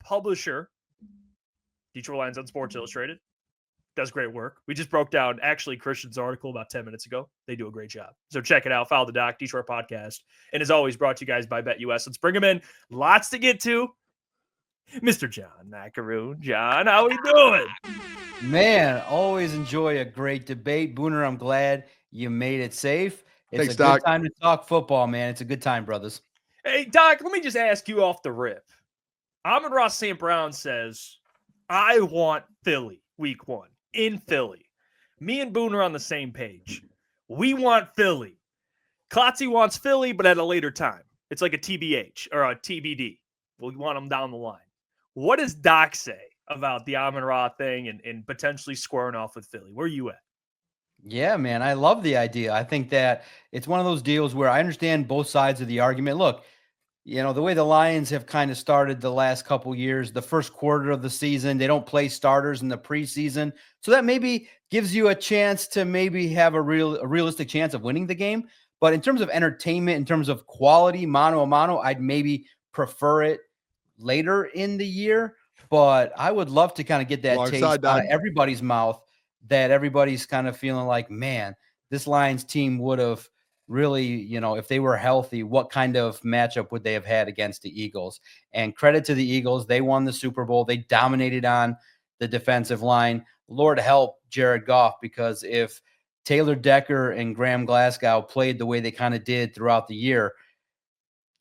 publisher, Detroit Lions on Sports Illustrated, does great work. We just broke down, actually, Christian's article about 10 minutes ago. They do a great job. So check it out. Follow the Doc, Detroit Podcast. And as always, brought to you guys by BetUS. Let's bring him in. Lots to get to. Mr. John Maakaron. John, how we doing? Man, always enjoy a great debate. Booner, I'm glad you made it safe. It's Thanks, a Doc. good time to talk football, man. It's a good time, brothers. Hey, Doc, let me just ask you off the rip. Amon-Ra St. Brown says, I want Philly week 1 in Philly. Me and Booner on the same page. We want Philly. Klotzy wants Philly, but at a later time. It's like a TBH or a TBD. We want them down the line. What does Doc say about the Amon-Ra thing and potentially squaring off with Philly? Where are you at? Yeah, man, I love the idea. I think that it's one of those deals where I understand both sides of the argument. Look, you know, the way the Lions have kind of started the last couple years, the first quarter of the season, they don't play starters in the preseason. So that maybe gives you a chance to maybe have a realistic chance of winning the game. But in terms of entertainment, in terms of quality, mano a mano, I'd maybe prefer it later in the year. But I would love to kind of get that taste out of everybody's mouth, that everybody's kind of feeling like, man, this Lions team would have really, you know, if they were healthy, what kind of matchup would they have had against the Eagles? And credit to the Eagles. They won the Super Bowl. They dominated on the defensive line. Lord help Jared Goff, because if Taylor Decker and Graham Glasgow played the way they kind of did throughout the year,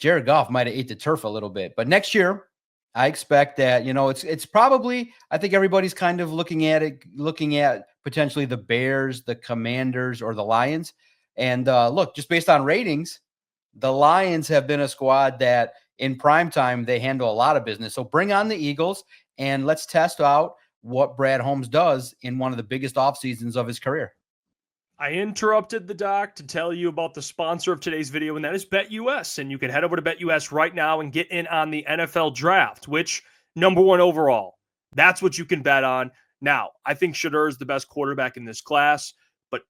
Jared Goff might have ate the turf a little bit. But next year, I expect that, you know, it's probably, I think everybody's kind of looking at potentially the Bears, the Commanders, or the Lions. And look, just based on ratings, the Lions have been a squad that in prime time, they handle a lot of business. So bring on the Eagles and let's test out what Brad Holmes does in one of the biggest off seasons of his career. I interrupted the Doc to tell you about the sponsor of today's video, and that is BetUS. And you can head over to BetUS right now and get in on the NFL draft, which number 1 overall. That's what you can bet on. Now, I think Shedeur is the best quarterback in this class, but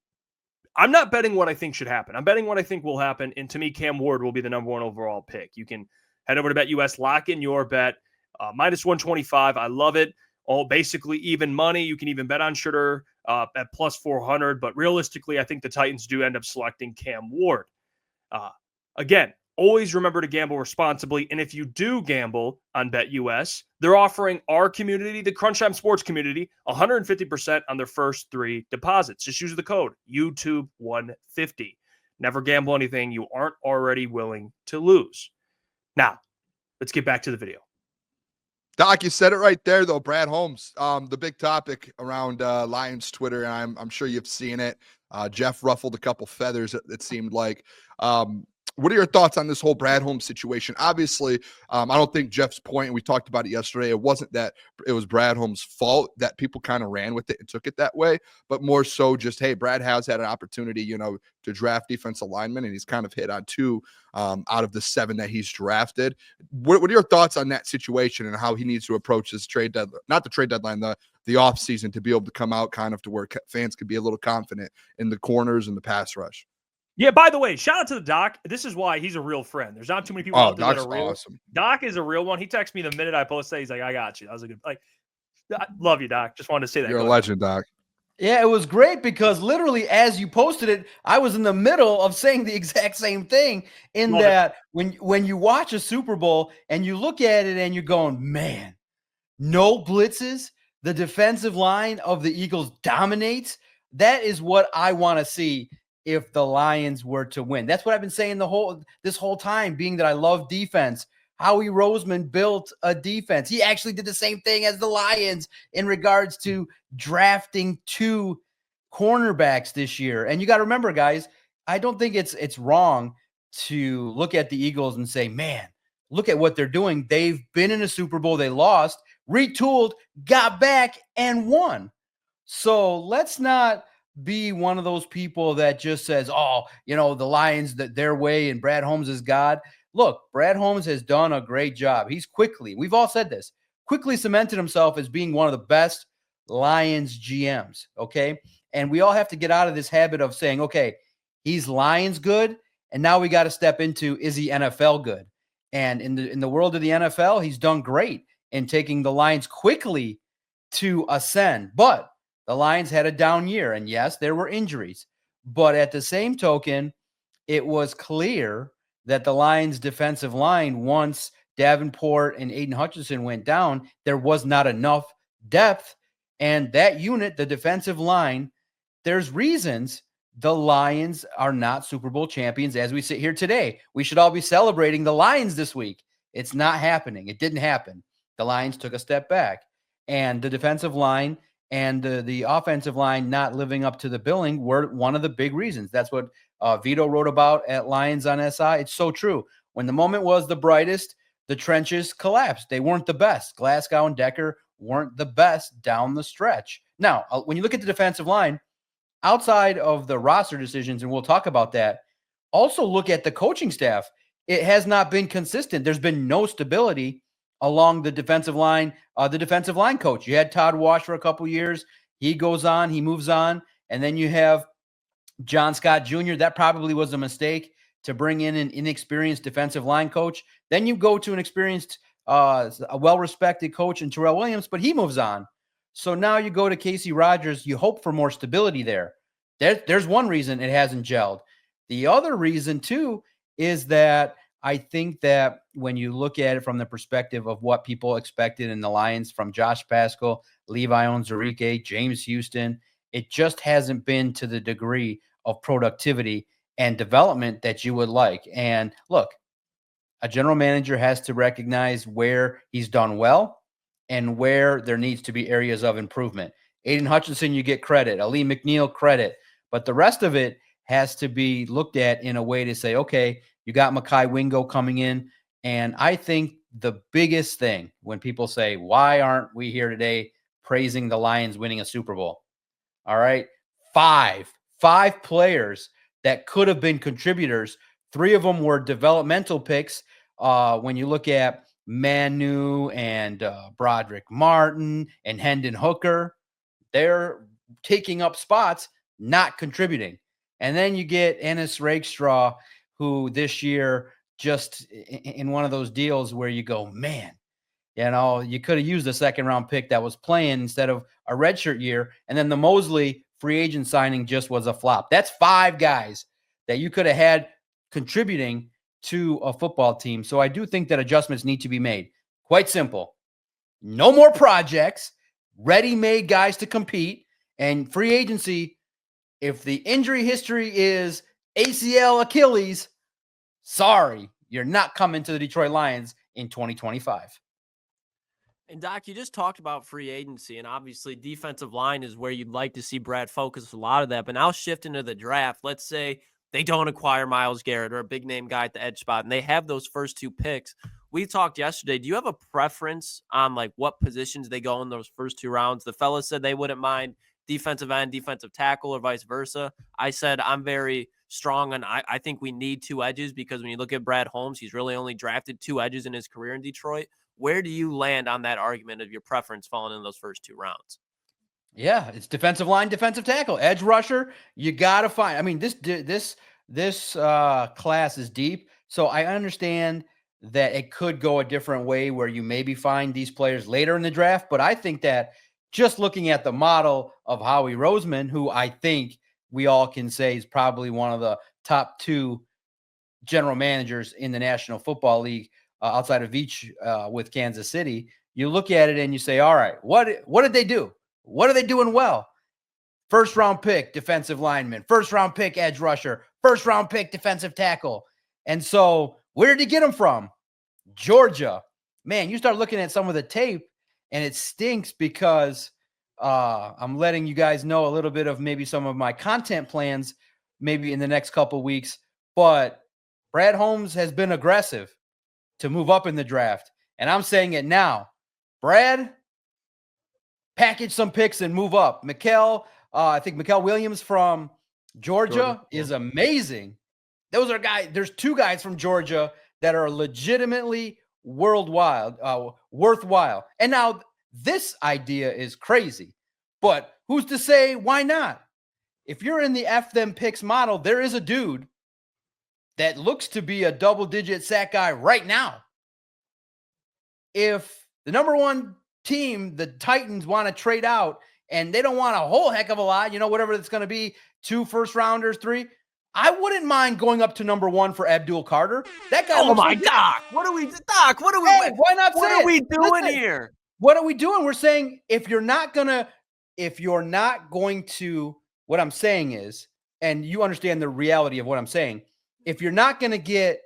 I'm not betting what I think should happen. I'm betting what I think will happen. And to me, Cam Ward will be the number 1 overall pick. You can head over to BetUS, lock in your bet. Minus 125. I love it. All basically even money. You can even bet on Shedeur at plus 400. But realistically, I think the Titans do end up selecting Cam Ward. Again, always remember to gamble responsibly. And if you do gamble on BetUS, they're offering our community, the Crunch Time Sports community, 150% on their first 3 deposits. Just use the code YouTube150. Never gamble anything you aren't already willing to lose. Now, let's get back to the video. Doc, you said it right there, though. Brad Holmes, the big topic around Lions Twitter, and I'm sure you've seen it. Jeff ruffled a couple feathers, it seemed like. What are your thoughts on this whole Brad Holmes situation? Obviously, I don't think Jeff's point, and we talked about it yesterday, it wasn't that it was Brad Holmes' fault that people kind of ran with it and took it that way, but more so just, hey, Brad has had an opportunity, you know, to draft defensive linemen, and he's kind of hit on 2 out of the 7 that he's drafted. What are your thoughts on that situation and how he needs to approach this trade deadline, not the trade deadline, the off season, to be able to come out kind of to where fans could be a little confident in the corners and the pass rush? Yeah, by the way, shout out to the Doc. This is why he's a real friend. There's not too many people out there that are real. Awesome. Doc is a real one. He texted me the minute I posted. He's like, I got you. That was a good, I love you, Doc. Just wanted to say that. You're a legend, Doc. Yeah, it was great because literally as you posted it, I was in the middle of saying the exact same thing in Love that when you watch a Super Bowl and you look at it and you're going, man, no blitzes, the defensive line of the Eagles dominates. That is what I want to see if the Lions were to win. That's what I've been saying this whole time, being that I love defense. Howie Roseman built a defense. He actually did the same thing as the Lions in regards to drafting 2 cornerbacks this year. And you got to remember, guys, I don't think it's wrong to look at the Eagles and say, man, look at what they're doing. They've been in a Super Bowl. They lost, retooled, got back, and won. So let's not be one of those people that just says, oh, you know, the Lions, their way, and Brad Holmes is God. Look, Brad Holmes has done a great job. He's we've all said this, quickly cemented himself as being one of the best Lions GMs, okay? And we all have to get out of this habit of saying, okay, he's Lions good, and now we got to step into, is he NFL good? And in the world of the NFL, he's done great. in taking the Lions quickly to ascend. But the Lions had a down year. And yes, there were injuries. But at the same token, it was clear that the Lions' defensive line, once Davenport and Aiden Hutchinson went down, there was not enough depth. And that unit, the defensive line, there's reasons the Lions are not Super Bowl champions as we sit here today. We should all be celebrating the Lions this week. It's not happening. It didn't happen. The Lions took a step back. And the defensive line and the offensive line not living up to the billing were one of the big reasons. That's what Vito wrote about at Lions on SI. It's so true. When the moment was the brightest, the trenches collapsed. They weren't the best. Glasgow and Decker weren't the best down the stretch. Now, when you look at the defensive line, outside of the roster decisions, and we'll talk about that, also look at the coaching staff. It has not been consistent. There's been no stability along the defensive line coach. You had Todd Wash for a couple years. He goes on, he moves on. And then you have John Scott Jr. That probably was a mistake to bring in an inexperienced defensive line coach. Then you go to an experienced, a well-respected coach in Terrell Williams, but he moves on. So now you go to Casey Rogers. You hope for more stability there. There's one reason it hasn't gelled. The other reason, too, is that I think that when you look at it from the perspective of what people expected in the Lions from Josh Paschal, Levi Onwuzurike, James Houston, it just hasn't been to the degree of productivity and development that you would like. And look, a general manager has to recognize where he's done well and where there needs to be areas of improvement. Aiden Hutchinson, you get credit. Ali McNeil, credit. But the rest of it has to be looked at in a way to say, okay, you got Mekhi Wingo coming in. And I think the biggest thing when people say, why aren't we here today praising the Lions winning a Super Bowl? All right. Five players that could have been contributors. 3 of them were developmental picks. When you look at Manu and Broderick Martin and Hendon Hooker, they're taking up spots, not contributing. And then you get Ennis Rakestraw, who this year just in one of those deals where you go, man, you could have used a second-round pick that was playing instead of a redshirt year. And then the Mosley free agent signing just was a flop. That's 5 guys that you could have had contributing to a football team. So I do think that adjustments need to be made. Quite simple. No more projects, ready-made guys to compete, and free agency. If the injury history is ACL, Achilles, sorry, you're not coming to the Detroit Lions in 2025. And Doc, you just talked about free agency, and obviously defensive line is where you'd like to see Brad focus a lot of that. But now shift into the draft. Let's say they don't acquire Myles Garrett or a big name guy at the edge spot, and they have those first 2 picks. We talked yesterday. Do you have a preference on like what positions they go in those first 2 rounds? The fellas said they wouldn't mind defensive end, defensive tackle, or vice versa. I said I'm very strong on I think we need 2 edges because when you look at Brad Holmes, he's really only drafted 2 edges in his career in Detroit. Where do you land on that argument of your preference falling in those first 2 rounds? Yeah, it's defensive line, defensive tackle, edge rusher. You got to find. I mean, this class is deep, so I understand that it could go a different way where you maybe find these players later in the draft. But I think that just looking at the model of Howie Roseman, who I think we all can say is probably one of the top 2 general managers in the National Football League outside of Veach with Kansas City, you look at it and you say, all right, what did they do? What are they doing well? First round pick, defensive lineman, first round pick, edge rusher, first round pick, defensive tackle. And so where did he get them from? Georgia. Man, you start looking at some of the tape and it stinks because I'm letting you guys know a little bit of maybe some of my content plans maybe in the next couple of weeks. But Brad Holmes has been aggressive to move up in the draft. And I'm saying it now. Brad, package some picks and move up. I think Mikael Williams from Georgia is amazing. Those are guys. There's 2 guys from Georgia that are legitimately worthwhile. And now this idea is crazy, but who's to say why not? If you're in the F them picks model, there is a dude that looks to be a double-digit sack guy right now. If the number one team, the Titans, want to trade out and they don't want a whole heck of a lot, whatever it's going to be, 2 first-rounders, 3. I wouldn't mind going up to number 1 for Abdul Carter. That guy. Oh my Doc! What are we? Hey, why not say What are it? we doing Listen, here? What are we doing? We're saying if you're not going to, what I'm saying is, and you understand the reality of what I'm saying, if you're not going to get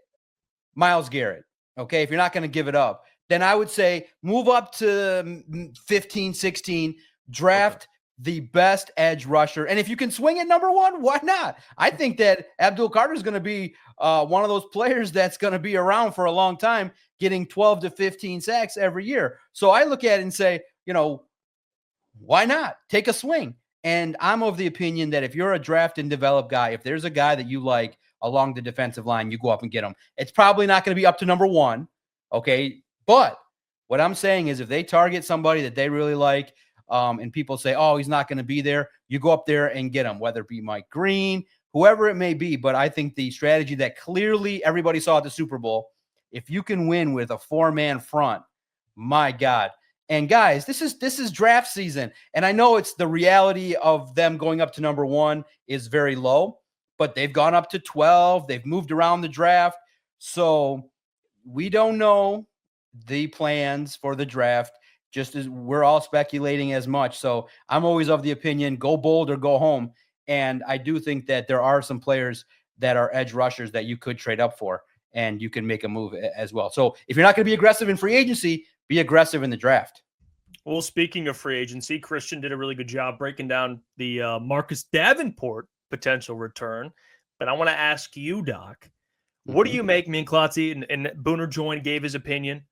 Myles Garrett, okay, if you're not going to give it up, then I would say move up to 15, 16, draft the best edge rusher. And if you can swing at number 1, why not? I think that Abdul Carter is going to be one of those players that's going to be around for a long time, getting 12 to 15 sacks every year. So I look at it and say, why not take a swing? And I'm of the opinion that if you're a draft and develop guy, if there's a guy that you like along the defensive line, you go up and get him. It's probably not going to be up to number 1. Okay. But what I'm saying is if they target somebody that they really like, and people say, oh, he's not going to be there, you go up there and get him, whether it be Mike Green, whoever it may be. But I think the strategy that clearly everybody saw at the Super Bowl, if you can win with a 4-man front, my God. And guys, this is draft season. And I know it's the reality of them going up to number 1 is very low, but they've gone up to 12. They've moved around the draft. So we don't know the plans for the draft, just as we're all speculating as much. So I'm always of the opinion, go bold or go home. And I do think that there are some players that are edge rushers that you could trade up for, and you can make a move as well. So if you're not going to be aggressive in free agency, be aggressive in the draft. Well, speaking of free agency, Christian did a really good job breaking down the Marcus Davenport potential return. But I want to ask you, Doc, what do you make? Me and Klotz and Booner joined, gave his opinion.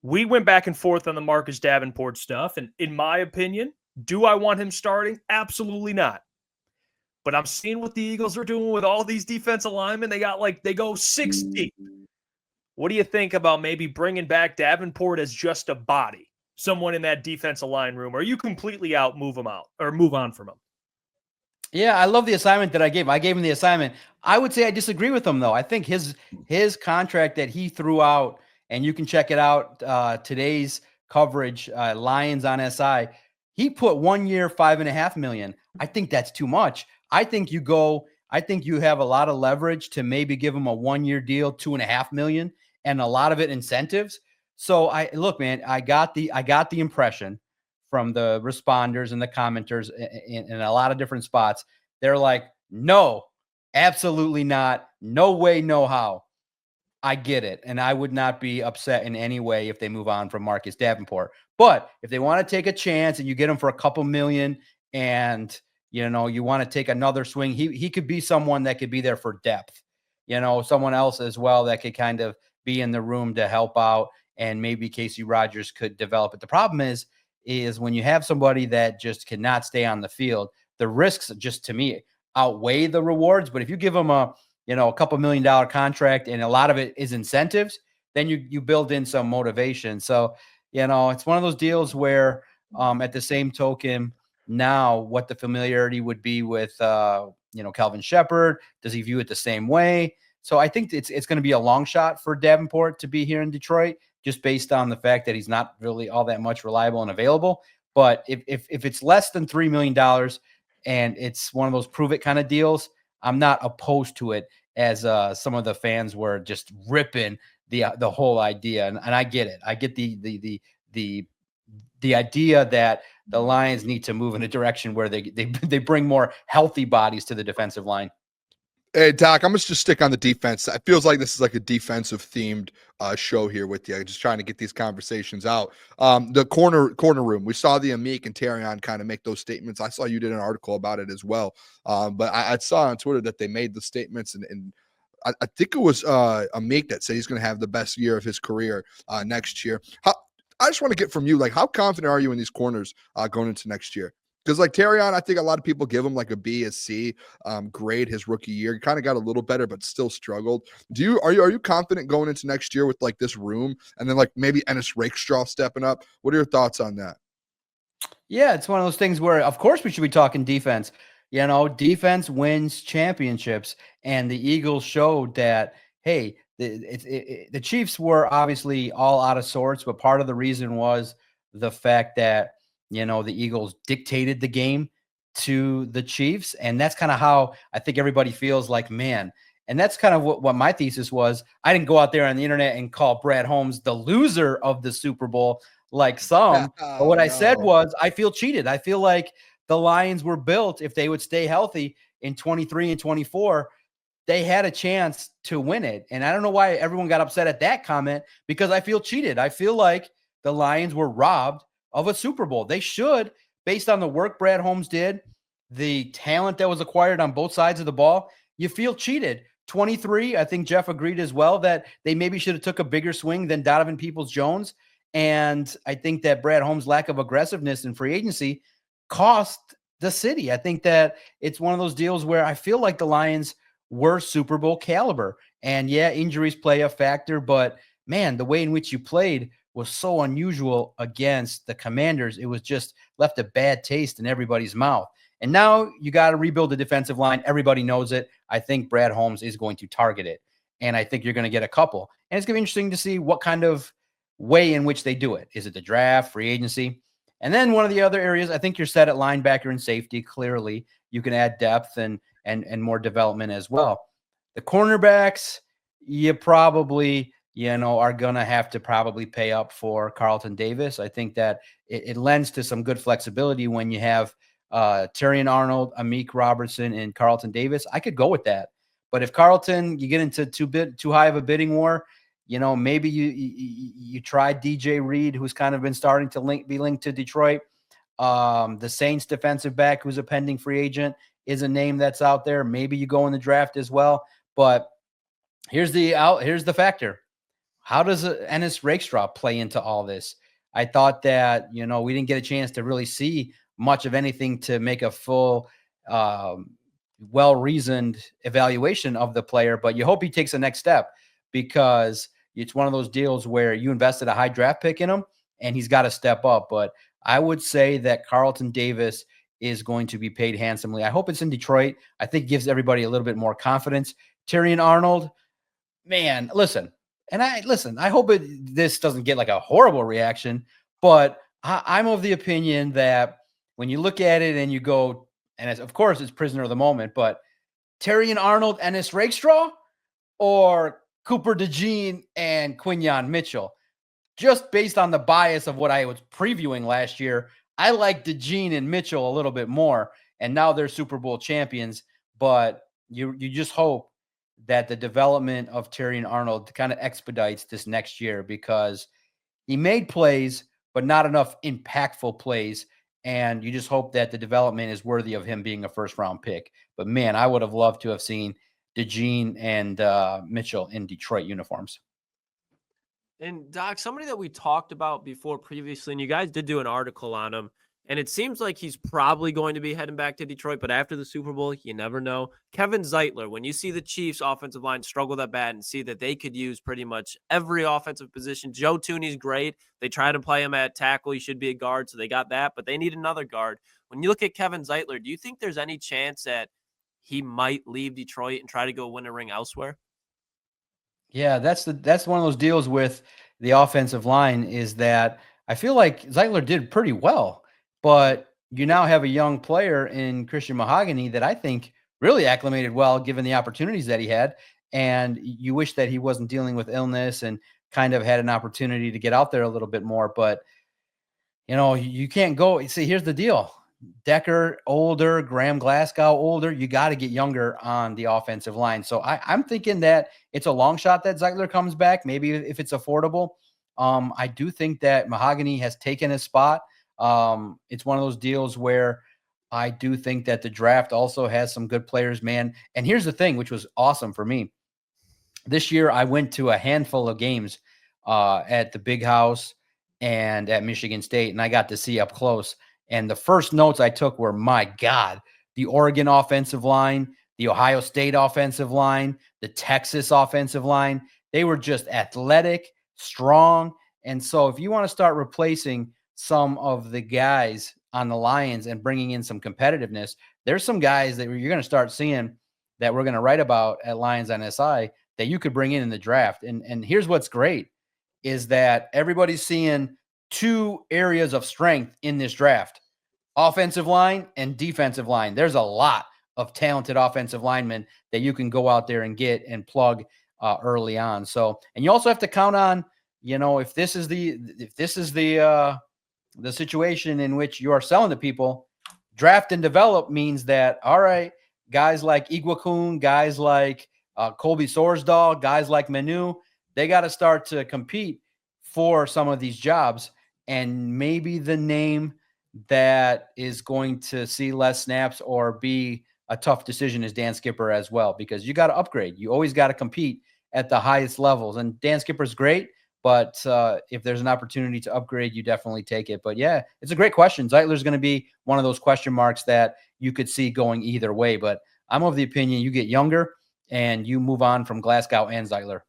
We went back and forth on the Marcus Davenport stuff. And in my opinion, do I want him starting? Absolutely not. But I'm seeing what the Eagles are doing with all these defensive linemen. They go 6 deep. What do you think about maybe bringing back Davenport as just a body? Someone in that defensive line room, or are you completely out, move him out, or move on from him? Yeah, I love the assignment that I gave. I gave him the assignment. I would say I disagree with him, though. I think his contract that he threw out, and you can check it out, today's coverage, Lions on SI, he put 1 year, $5.5 million. I think that's too much. I think you have a lot of leverage to maybe give him a 1 year deal, $2.5 million, and a lot of it incentives. So look, man, I got the impression from the responders and the commenters in a lot of different spots. They're like, no, absolutely not. No way, no how. I get it. And I would not be upset in any way if they move on from Marcus Davenport. But if they want to take a chance and you get him for a couple million and, you want to take another swing, he could be someone that could be there for depth, someone else as well that could kind of be in the room to help out. And maybe Casey Rogers could develop it. The problem is when you have somebody that just cannot stay on the field, the risks just, to me, outweigh the rewards. But if you give them a couple $1 million contract and a lot of it is incentives, then you build in some motivation. So, it's one of those deals where at the same token, now what the familiarity would be with, Calvin Shepard, does he view it the same way? So I think it's going to be a long shot for Davenport to be here in Detroit, just based on the fact that he's not really all that much reliable and available. But if it's less than $3 million and it's one of those prove it kind of deals, I'm not opposed to it, as some of the fans were just ripping the whole idea. And I get it. I get the idea that the Lions need to move in a direction where they bring more healthy bodies to the defensive line. Hey, Doc, I'm going to just stick on the defense. It feels like this is like a defensive themed show here with you. Just trying to get these conversations out. The corner room, we saw the Amik and Terrion kind of make those statements. I saw you did an article about it as well. But I saw on Twitter that they made the statements, and I think it was Amik that said he's going to have the best year of his career next year. I just want to get from you, how confident are you in these corners going into next year? Because Terrion, I think a lot of people give him a B, a C grade his rookie year. He kind of got a little better, but still struggled. Are you confident going into next year with this room, and then maybe Ennis Rakestraw stepping up? What are your thoughts on that? Yeah, it's one of those things where, of course, we should be talking defense. Defense wins championships, and the Eagles showed that, hey, the Chiefs were obviously all out of sorts, but part of the reason was the fact that, the Eagles dictated the game to the Chiefs. And that's kind of how I think everybody feels like, man. And that's kind of what my thesis was. I didn't go out there on the internet and call Brad Holmes the loser of the Super Bowl like some. But what I said was, I feel cheated. I feel like the Lions were built, if they would stay healthy in 23 and 24, they had a chance to win it. And I don't know why everyone got upset at that comment, because I feel cheated. I feel like the Lions were robbed of a Super Bowl. They should, based on the work Brad Holmes did, the talent that was acquired on both sides of the ball. You feel cheated. 23, I think Jeff agreed as well that they maybe should have took a bigger swing than Donovan Peoples-Jones. And I think that Brad Holmes' lack of aggressiveness in free agency cost the city. I think that it's one of those deals where I feel like the Lions were Super Bowl caliber. And yeah, injuries play a factor, but man, the way in which you played was so unusual against the Commanders. It was just left a bad taste in everybody's mouth. And now you got to rebuild the defensive line. Everybody knows it. I think Brad Holmes is going to target it. And I think you're going to get a couple. And it's going to be interesting to see what kind of way in which they do it. Is it the draft, free agency? And then one of the other areas, I think you're set at linebacker and safety. Clearly, you can add depth and more development as well. The cornerbacks, you probably, are going to have to probably pay up for Carlton Davis. I think that it lends to some good flexibility when you have Terrion Arnold, Amik Robertson, and Carlton Davis. I could go with that. But if Carlton, you get into too high of a bidding war, maybe you try DJ Reed, who's kind of been starting to be linked to Detroit. The Saints defensive back, who's a pending free agent, is a name that's out there. Maybe you go in the draft as well. But here's the factor. How does Ennis Rakestraw play into all this? I thought that, we didn't get a chance to really see much of anything to make a full, well-reasoned evaluation of the player, but you hope he takes the next step, because it's one of those deals where you invested a high draft pick in him and he's got to step up. But I would say that Carlton Davis is going to be paid handsomely. I hope it's in Detroit. I think it gives everybody a little bit more confidence. Terrion Arnold, man, listen, I hope this doesn't get like a horrible reaction, but I'm of the opinion that when you look at it and you go, and of course it's prisoner of the moment, but Terrion Arnold, Ennis Rakestraw, or Cooper DeJean and Quinyon Mitchell, just based on the bias of what I was previewing last year, I like DeJean and Mitchell a little bit more, and now they're Super Bowl champions. But you just hope that the development of Terrion Arnold kind of expedites this next year, because he made plays, but not enough impactful plays. And you just hope that the development is worthy of him being a first-round pick. But, man, I would have loved to have seen DeJean and Mitchell in Detroit uniforms. And, Doc, somebody that we talked about before previously, and you guys did do an article on him, and it seems like he's probably going to be heading back to Detroit, but after the Super Bowl, you never know. Kevin Zeitler, when you see the Chiefs' offensive line struggle that bad and see that they could use pretty much every offensive position. Joe Thuney's great. They try to play him at tackle. He should be a guard, so they got that, but they need another guard. When you look at Kevin Zeitler, do you think there's any chance that he might leave Detroit and try to go win a ring elsewhere? Yeah, that's one of those deals with the offensive line, is that I feel like Zeitler did pretty well. But you now have a young player in Christian Mahogany that I think really acclimated well, given the opportunities that he had. And you wish that he wasn't dealing with illness and kind of had an opportunity to get out there a little bit more. But, you can't go. See, here's the deal. Decker, older, Graham Glasgow, older. You got to get younger on the offensive line. So I'm thinking that it's a long shot that Zeitler comes back, maybe if it's affordable. I do think that Mahogany has taken his spot. It's one of those deals where I do think that the draft also has some good players, man. And here's the thing, which was awesome for me. This year, I went to a handful of games at the Big House and at Michigan State, and I got to see up close. And the first notes I took were, my God, the Oregon offensive line, the Ohio State offensive line, the Texas offensive line, they were just athletic, strong. And so if you want to start replacing some of the guys on the Lions and bringing in some competitiveness, there's some guys that you're going to start seeing that we're going to write about at Lions on SI that you could bring in the draft. And here's what's great is that everybody's seeing two areas of strength in this draft: offensive line and defensive line. There's a lot of talented offensive linemen that you can go out there and get and plug early on. So, and you also have to count on, if this is the situation in which you are selling to people, draft and develop means that, all right, guys like Iguakun, guys like Colby Sorsdahl, guys like Manu, they got to start to compete for some of these jobs. And maybe the name that is going to see less snaps or be a tough decision is Dan Skipper as well, because you got to upgrade. You always got to compete at the highest levels. And Dan Skipper's great, but if there's an opportunity to upgrade, you definitely take it. But yeah, it's a great question. Zeitler's going to be one of those question marks that you could see going either way. But I'm of the opinion you get younger and you move on from Glasgow and Zeitler.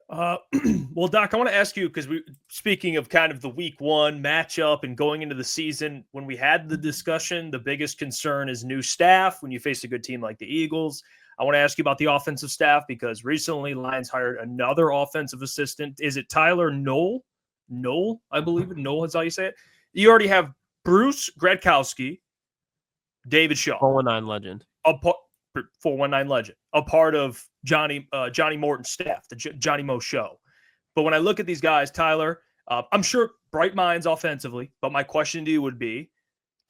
Well, Doc, I want to ask you, because speaking of kind of the week one matchup and going into the season, when we had the discussion, the biggest concern is new staff when you face a good team like the Eagles. I want to ask you about the offensive staff, because recently Lions hired another offensive assistant. Is it Tyler Knoll? Knoll, I believe it. Knoll is how you say it. You already have Bruce Gradkowski, David Shaw. 419 legend. 419 legend, a part of Johnny Morton's staff, the Johnny Mo show. But when I look at these guys, Tyler, I'm sure bright minds offensively, but my question to you would be,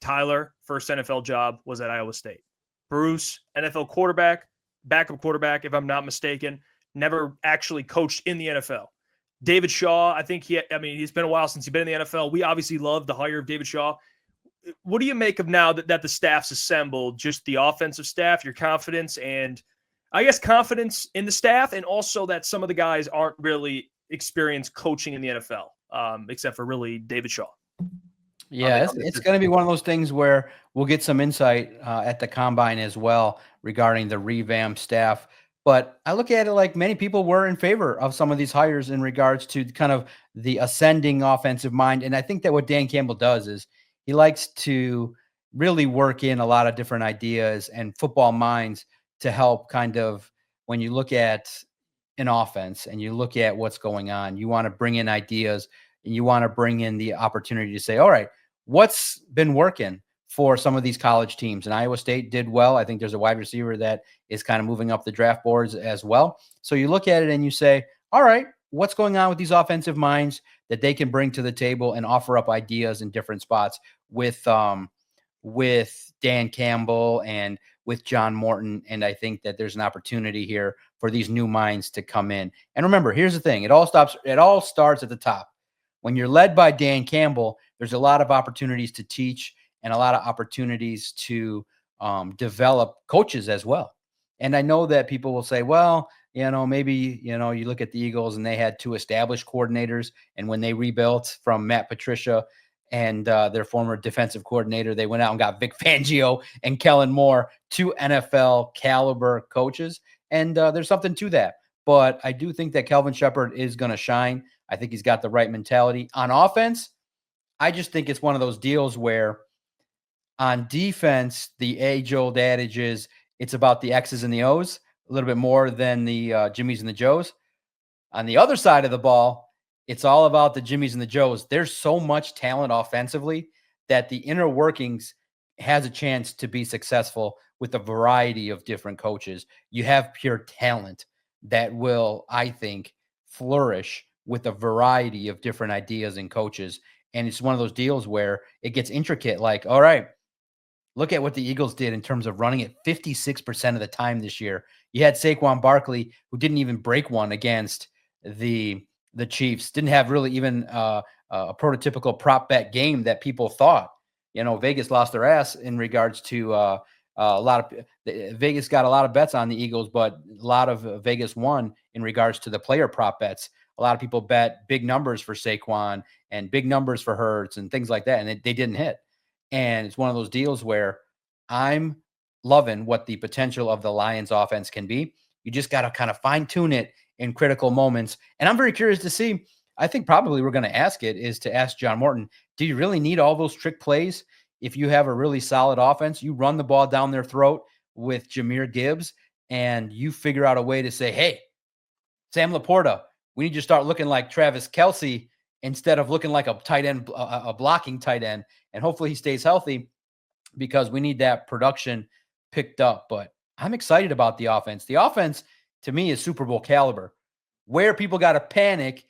Tyler, first NFL job was at Iowa State. Bruce, NFL quarterback, backup quarterback, if I'm not mistaken, never actually coached in the NFL. David Shaw, I think he's been a while since he's been in the NFL. We obviously love the hire of David Shaw. What do you make of now that the staff's assembled, just the offensive staff, your confidence, and I guess confidence in the staff, and also that some of the guys aren't really experienced coaching in the NFL, except for really David Shaw? Yeah, it's going to be one of those things where we'll get some insight at the combine as well regarding the revamped staff. But I look at it like many people were in favor of some of these hires in regards to kind of the ascending offensive mind. And I think that what Dan Campbell does is he likes to really work in a lot of different ideas and football minds to help kind of, when you look at an offense and you look at what's going on, you want to bring in ideas and you want to bring in the opportunity to say, all right, what's been working for some of these college teams? And Iowa State did well. I think there's a wide receiver that is kind of moving up the draft boards as well. So you look at it and you say, all right, what's going on with these offensive minds that they can bring to the table and offer up ideas in different spots with Dan Campbell and with John Morton. And I think that there's an opportunity here for these new minds to come in. And remember, here's the thing. It all starts at the top. When you're led by Dan Campbell, there's a lot of opportunities to teach and a lot of opportunities to develop coaches as well. And I know that people will say, well, maybe, you look at the Eagles and they had two established coordinators. And when they rebuilt from Matt Patricia and their former defensive coordinator, they went out and got Vic Fangio and Kellen Moore, two NFL caliber coaches. And there's something to that. But I do think that Kelvin Shepherd is going to shine. I think he's got the right mentality. On offense, I just think it's one of those deals where on defense, the age-old adage is it's about the X's and the O's a little bit more than the Jimmies and the Joes. On the other side of the ball, it's all about the Jimmies and the Joes. There's so much talent offensively that the inner workings has a chance to be successful with a variety of different coaches. You have pure talent that will, I think, flourish with a variety of different ideas and coaches. And it's one of those deals where it gets intricate. Like, all right, look at what the Eagles did in terms of running it 56% of the time this year. You had Saquon Barkley, who didn't even break one against the Chiefs, didn't have really even a prototypical prop bet game that people thought. Vegas lost their ass in regards to a lot of Vegas got a lot of bets on the Eagles, but a lot of Vegas won in regards to the player prop bets. A lot of people bet big numbers for Saquon and big numbers for Hurts and things like that, and they didn't hit. And it's one of those deals where I'm loving what the potential of the Lions offense can be. You just got to kind of fine tune it in critical moments. And I'm very curious to see, I think probably we're going to ask John Morton, do you really need all those trick plays? If you have a really solid offense, you run the ball down their throat with Jahmyr Gibbs and you figure out a way to say, hey, Sam Laporta, we need you to start looking like Travis Kelce instead of looking like a tight end, a blocking tight end. And hopefully he stays healthy because we need that production picked up. But I'm excited about the offense. The offense, to me, is Super Bowl caliber. Where people got to panic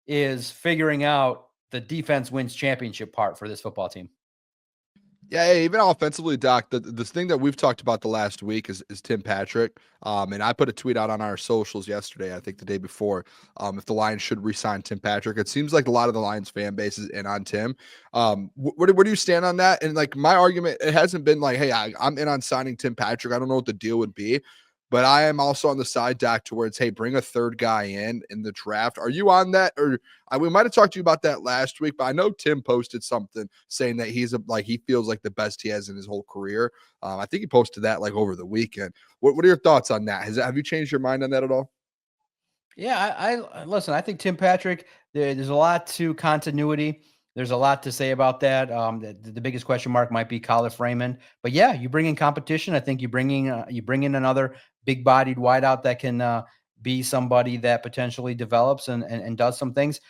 is figuring out the defense wins championship part for this football team. Yeah, even offensively, Doc, the thing that we've talked about the last week is Tim Patrick. And I put a tweet out on our socials yesterday, I think the day before, if the Lions should re-sign Tim Patrick. It seems like a lot of the Lions fan base is in on Tim. Where do you stand on that? And like my argument, it hasn't been like, hey, I'm in on signing Tim Patrick. I don't know what the deal would be. But I am also on the side, Doc, to where it's, hey, bring a third guy in the draft. Are you on that? Or we might have talked to you about that last week, but I know Tim posted something saying that he feels like the best he has in his whole career. I think he posted that like over the weekend. What are your thoughts on that? Have you changed your mind on that at all? Yeah, I listen, I think Tim Patrick, there's a lot to continuity. There's a lot to say about that. The biggest question mark might be Khalif Raymond, but yeah, you bring in competition. I think you bring in another big-bodied wideout that can be somebody that potentially develops and does some things.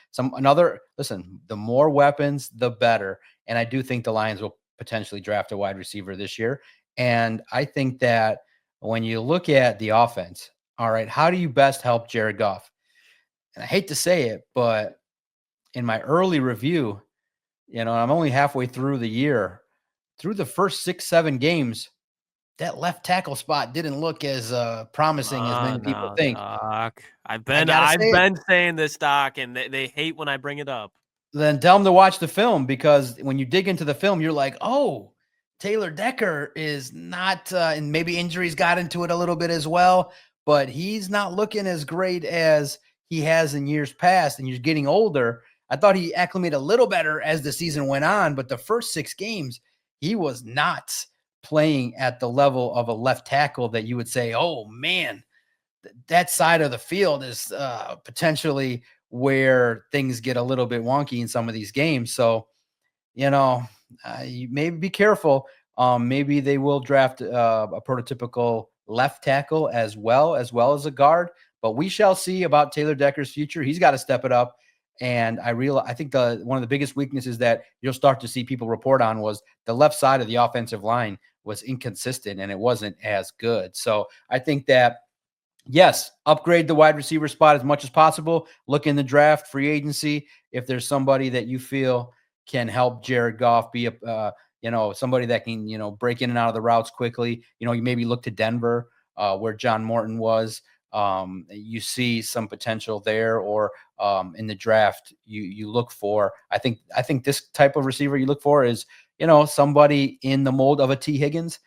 Listen, the more weapons, the better. And I do think the Lions will potentially draft a wide receiver this year. And I think that when you look at the offense, all right, how do you best help Jared Goff? And I hate to say it, but in my early review, I'm only halfway through the year. Through the first 6-7 games, that left tackle spot didn't look as promising as many people think. Doc. I've been saying this, Doc, and they hate when I bring it up. Then tell them to watch the film, because when you dig into the film, you're like, oh, Taylor Decker is not, and maybe injuries got into it a little bit as well, but he's not looking as great as he has in years past, and you're getting older. I thought he acclimated a little better as the season went on, but the first 6 games, he was not playing at the level of a left tackle that you would say, oh man, that side of the field is potentially where things get a little bit wonky in some of these games. So, you maybe be careful. Maybe they will draft a prototypical left tackle as well as a guard, but we shall see about Taylor Decker's future. He's got to step it up. And I think one of the biggest weaknesses that you'll start to see people report on was the left side of the offensive line was inconsistent and it wasn't as good. So I think that, yes, upgrade the wide receiver spot as much as possible. Look in the draft, free agency. If there's somebody that you feel can help Jared Goff be somebody that can, break in and out of the routes quickly, you maybe look to Denver, where John Morton was. You see some potential there, or in the draft you look for. I think this type of receiver you look for is, somebody in the mold of a T. Higgins,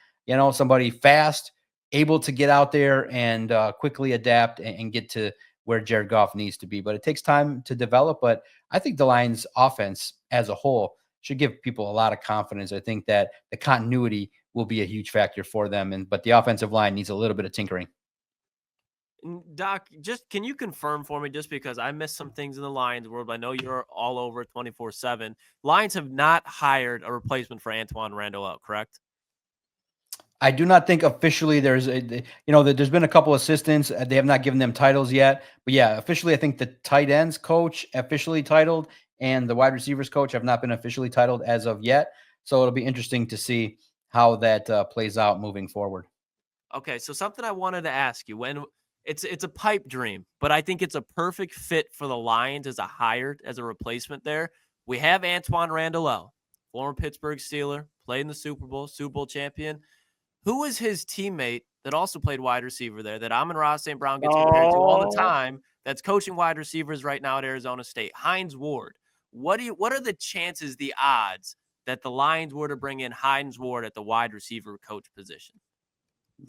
somebody fast, able to get out there and quickly adapt and get to where Jared Goff needs to be. But it takes time to develop. But I think the Lions offense as a whole should give people a lot of confidence. I think that the continuity will be a huge factor for them. But the offensive line needs a little bit of tinkering. Doc, just can you confirm for me, just because I missed some things in the Lions world, but I know you're all over 24/7. Lions have not hired a replacement for Antoine Randle, correct? I do not think officially there's been a couple assistants. They have not given them titles yet, but yeah, officially, I think the tight ends coach officially titled and the wide receivers coach have not been officially titled as of yet. So it'll be interesting to see how that plays out moving forward. Okay. So something I wanted to ask you, when it's a pipe dream, but I think it's a perfect fit for the Lions as a replacement there. We have Antoine Randle, former Pittsburgh Steeler, played in the Super Bowl champion. Who is his teammate that also played wide receiver there that Amon-Ra St. Brown gets compared to all the time, that's coaching wide receivers right now at Arizona State? Hines Ward. What are the chances, the odds, that the Lions were to bring in Hines Ward at the wide receiver coach position?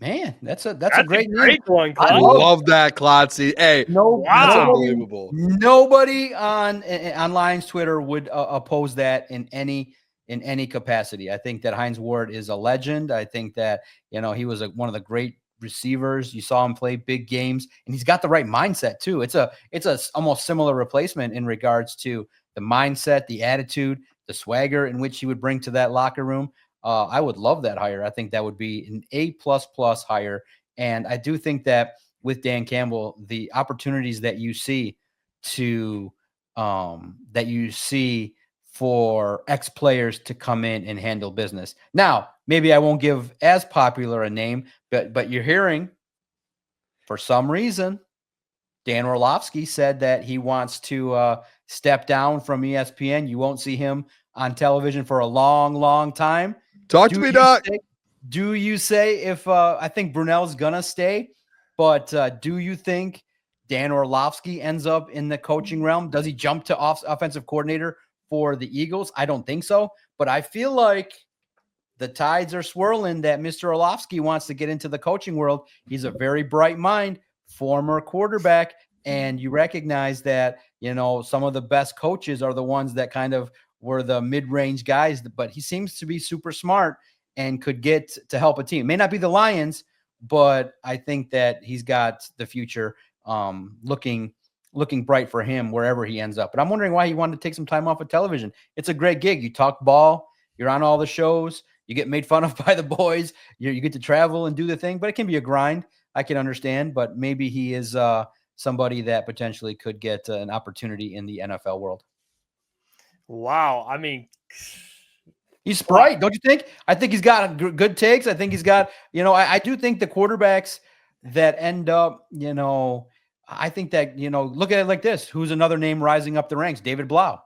Man, that's a great one, Klotz. I love that, Klotzy. Hey, that's unbelievable. Nobody on Lions Twitter would oppose that in any capacity. I think that Hines Ward is a legend. I think that, he was one of the great receivers. You saw him play big games, and he's got the right mindset too. It's a almost similar replacement in regards to the mindset, the attitude, the swagger in which he would bring to that locker room. I would love that hire. I think that would be an A++ hire And I do think that with Dan Campbell, the opportunities that you see for ex-players to come in and handle business. Now, maybe I won't give as popular a name, but you're hearing, for some reason, Dan Orlovsky said that he wants to step down from ESPN. You won't see him on television for a long, long time. Talk to me, Doc. Do you say if I think Brunell's gonna stay, but do you think Dan Orlovsky ends up in the coaching realm? Does he jump to offensive coordinator for the Eagles? I don't think so, but I feel like the tides are swirling that Mr. Orlovsky wants to get into the coaching world. He's a very bright mind, former quarterback, and you recognize that, some of the best coaches are the ones that kind of were the mid-range guys, but he seems to be super smart and could get to help a team. May not be the Lions, but I think that he's got the future looking bright for him wherever he ends up. But I'm wondering why he wanted to take some time off of television. It's a great gig. You talk ball, you're on all the shows, you get made fun of by the boys, you get to travel and do the thing, but it can be a grind. I can understand, but maybe he is somebody that potentially could get an opportunity in the NFL world. Wow. I mean, he's bright, don't you think? I think he's got good takes. I think he's got, I do think the quarterbacks that end up, I think that, look at it like this. Who's another name rising up the ranks? David Blau.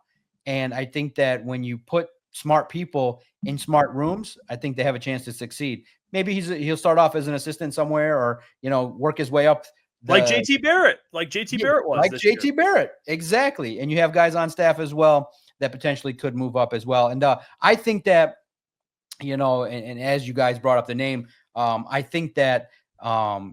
And I think that when you put smart people in smart rooms, I think they have a chance to succeed. Maybe he'll start off as an assistant somewhere or, work his way up. Like JT Barrett was. Like JT Barrett. Exactly. And you have guys on staff as well that potentially could move up as well. And I think that, and as you guys brought up the name, I think that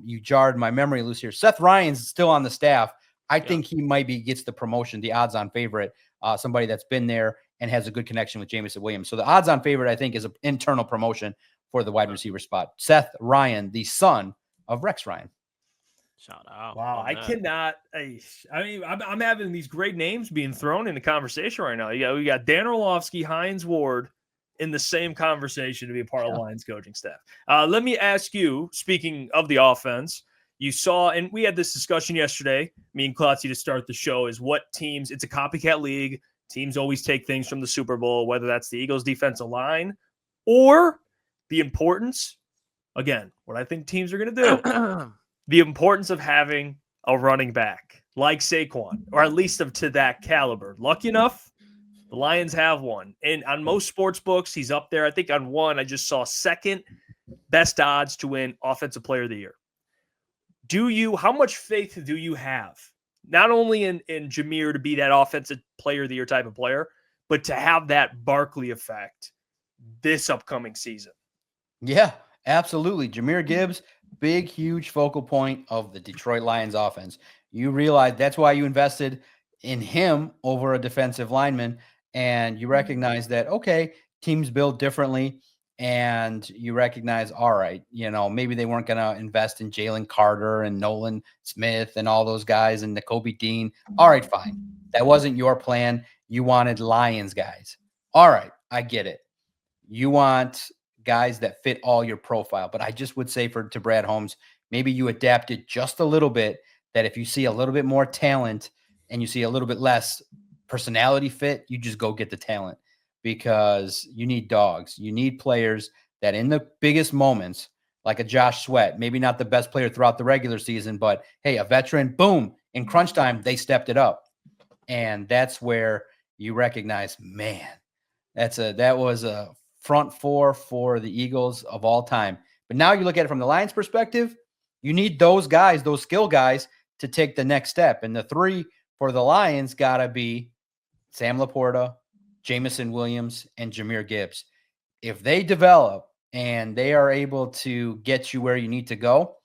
you jarred my memory loose here. Seth Ryan's still on the staff. I think he gets the promotion, the odds-on favorite, somebody that's been there and has a good connection with Jameson Williams. So the odds-on favorite, I think, is an internal promotion for the wide receiver spot. Seth Ryan, the son of Rex Ryan. Shout out. Wow, I cannot. I'm having these great names being thrown in the conversation right now. We got Dan Orlovsky, Hines Ward in the same conversation to be a part of the Lions coaching staff. Let me ask you, speaking of the offense, you saw, and we had this discussion yesterday, me and Klotz to start the show, is what teams, it's a copycat league. Teams always take things from the Super Bowl, whether that's the Eagles defensive line or the importance, again, what I think teams are going to do. The importance of having a running back like Saquon, or at least to that caliber. Lucky enough, the Lions have one. And on most sports books, he's up there. I think on one, I just saw second best odds to win Offensive Player of the Year. How much faith do you have, not only in Jahmyr to be that Offensive Player of the Year type of player, but to have that Barkley effect this upcoming season? Yeah, absolutely. Jahmyr Gibbs, big, huge focal point of the Detroit Lions offense. You realize that's why you invested in him over a defensive lineman, and you recognize that, okay, teams build differently, and you recognize, all right, maybe they weren't going to invest in Jalen Carter and Nolan Smith and all those guys and Nakobe Dean. All right, fine. That wasn't your plan. You wanted Lions guys. All right, I get it. You want guys that fit all your profile. But I just would say to Brad Holmes, maybe you adapted just a little bit, that if you see a little bit more talent and you see a little bit less personality fit, you just go get the talent, because you need dogs. You need players that in the biggest moments, like a Josh Sweat, maybe not the best player throughout the regular season, but hey, a veteran, boom, in crunch time, they stepped it up. And that's where you recognize, man, that was a front four for the Eagles of all time. But now you look at it from the Lions perspective, you need those guys, those skill guys, to take the next step. And the three for the Lions got to be Sam Laporta, Jameson Williams, and Jahmyr Gibbs. If they develop and they are able to get you where you need to go,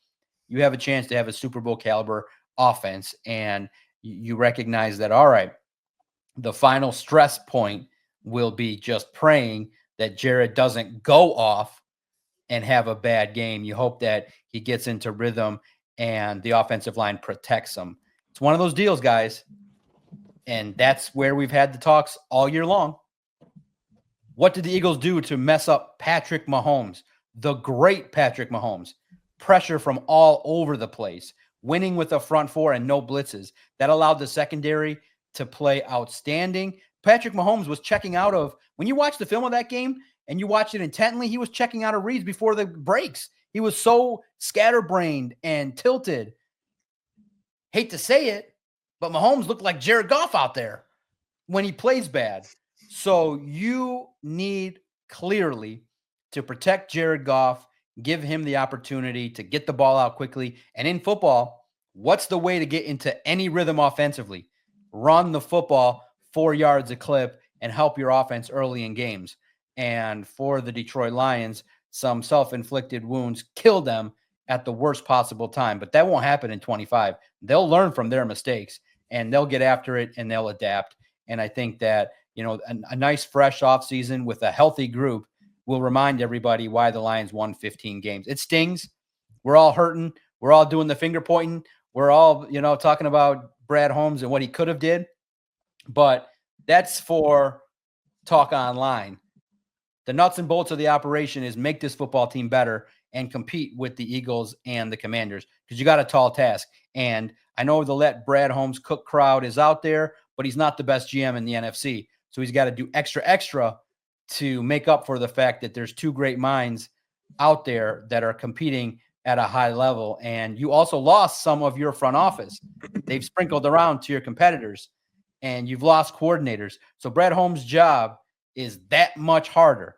you have a chance to have a Super Bowl caliber offense. And you recognize that, all right, the final stress point will be just praying that Jared doesn't go off and have a bad game. You hope that he gets into rhythm and the offensive line protects him. It's one of those deals, guys. And that's where we've had the talks all year long. What did the Eagles do to mess up Patrick Mahomes, the great Patrick Mahomes? pressure from all over the place, winning with a front four and no blitzes. That allowed the secondary to play outstanding. Patrick Mahomes was checking out of, when you watch the film of that game and you watch it intently, he was checking out of reads before the breaks. He was so scatterbrained and tilted. Hate to say it, but Mahomes looked like Jared Goff out there when he plays bad. So you need clearly to protect Jared Goff, give him the opportunity to get the ball out quickly. And in football, what's the way to get into any rhythm offensively? Run the football 4 yards a clip and help your offense early in games. And for the Detroit Lions, some self-inflicted wounds killed them at the worst possible time. But that won't happen in 25. They'll learn from their mistakes and they'll get after it and they'll adapt. And I think that, a nice fresh offseason with a healthy group will remind everybody why the Lions won 15 games. It stings. We're all hurting. We're all doing the finger pointing. We're all, talking about Brad Holmes and what he could have did. But that's for talk online. The nuts and bolts of the operation is make this football team better and compete with the Eagles and the Commanders, because you got a tall task. And I know the let Brad Holmes cook crowd is out there, but he's not the best GM in the NFC. So he's got to do extra to make up for the fact that there's two great minds out there that are competing at a high level. And you also lost some of your front office. They've sprinkled around to your competitors and you've lost coordinators. So Brad Holmes' job is that much harder.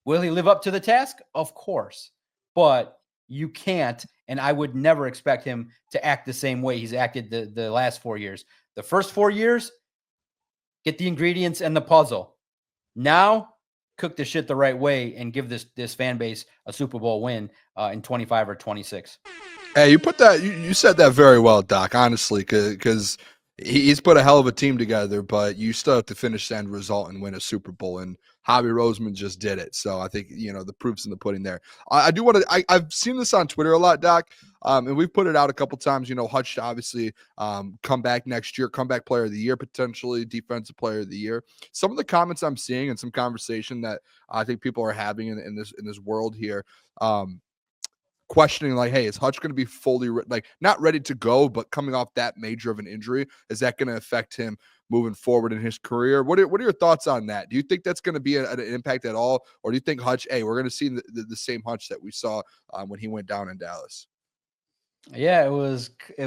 Will he live up to the task? Of course, but you can't. And I would never expect him to act the same way he's acted the last 4 years. The first 4 years, get the ingredients and the puzzle. Now, cook the shit the right way and give this fan base a Super Bowl win in 25 or 26. Hey, you said that very well, Doc, honestly, because he's put a hell of a team together, but you still have to finish the end result and win a Super Bowl. And Javi Roseman just did it. So I think, the proof's in the pudding there. I do want to, I've seen this on Twitter a lot, Doc. And we've put it out a couple times, Hutch obviously come back next year, comeback player of the year, potentially defensive player of the year. Some of the comments I'm seeing and some conversation that I think people are having in this world here, questioning like, hey, is Hutch going to be fully not ready to go, but coming off that major of an injury, is that going to affect him moving forward in his career? What are your thoughts on that? Do you think that's going to be an impact at all? Or do you think Hutch, hey, we're going to see the same Hutch that we saw when he went down in Dallas? Yeah, it